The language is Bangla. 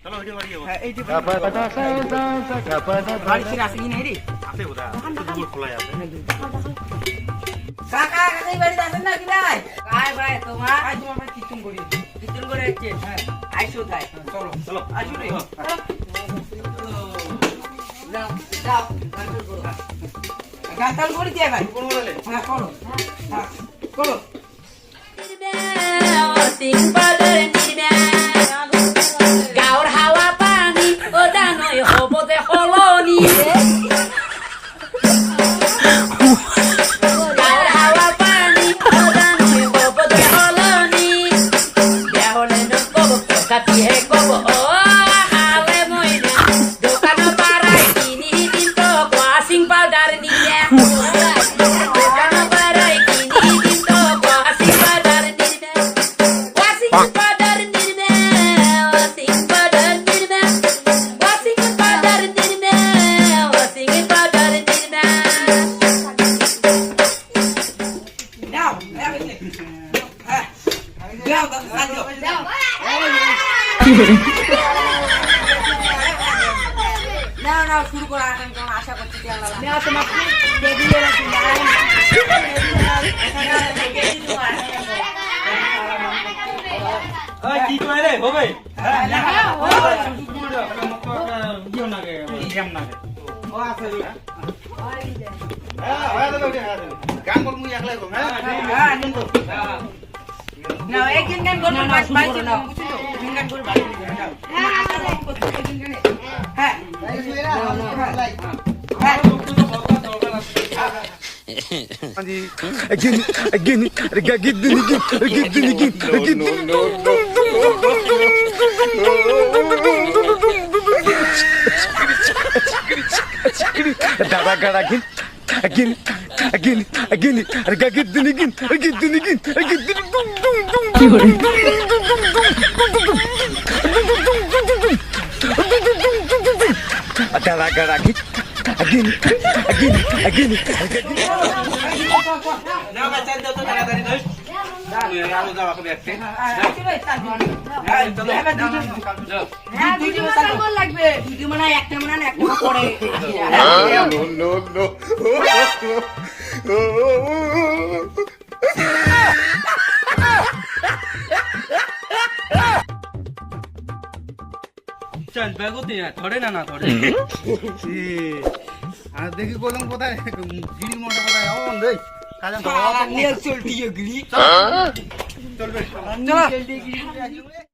চলো ওইটা বাড়ি যাবো। হ্যাঁ এইটি বাড়ি ছিল আসি নাই রে আছে বোধহয় দুপুর খোলা আছে। কাকা কাকাই বাড়ি আছেন না কি নাই কাই ভাই তোমার আজ তোমার ভাই কিচুন করে হচ্ছে হ্যাঁ আইসো তাই চলো চলো আসো রে যাও যাও গাতাল করে দিয়ে ভাই কোন বলে হ্যাঁ করো হ্যাঁ করো গাঁৱৰ হাৱা পানী অদা নৈ হ'ব যে সলনি গাঁৱৰ হাৱা পানী অদা নৈ হ'ব যে সলনি বেয়া হ'লে নক'ব কাটিহে ক'ব খালে মই দোকানৰ পৰাই কিনি দিম তোক ৱাশ্বিং পাউডাৰ নিলে দোকানৰ পৰাই কিনি দিম তোক ৱাশ্বিং পাউডাৰ নিলে ৱাশ্বিং পাউডাৰ নিলে ৱাশ্বিং পাউডাৰ নিলে ৱাশ্বিং পাউডাৰ নিলে ৱাশ্বিং পাউডাৰ নিলে যাও হ্যাঁ যাও যাও না না শুরু করা এখন কোন আশা করছি কি আল্লাহ না তোমাকে দেখিয়ে রাখি ওই কি কই রে ববে হ্যাঁ দিও না গে কেম না গে ও আছে রে হ্যাঁ হয় তো গান কর মুই একলাই কর হ্যাঁ হ্যাঁ নিন তো না একদিন গান করব বাই ছিল বুঝছো গান করব হ্যাঁ হ্যাঁ যাও বাচ্চা দাও তো তাড়াতাড়ি দই যাও আলো যাও আপনি একটে হ্যাঁ চলো হ্যাঁ ভিডিও চালু লাগবে ভিডিও মানে একটা মানে একটা পরে চল বেগুতি না ধরে না ধরে আর দেখি কোলং কোথায় গিরি মোটা কোথায় ও দেই কাজা নিয়ে চলতি গিরি চলবে চলো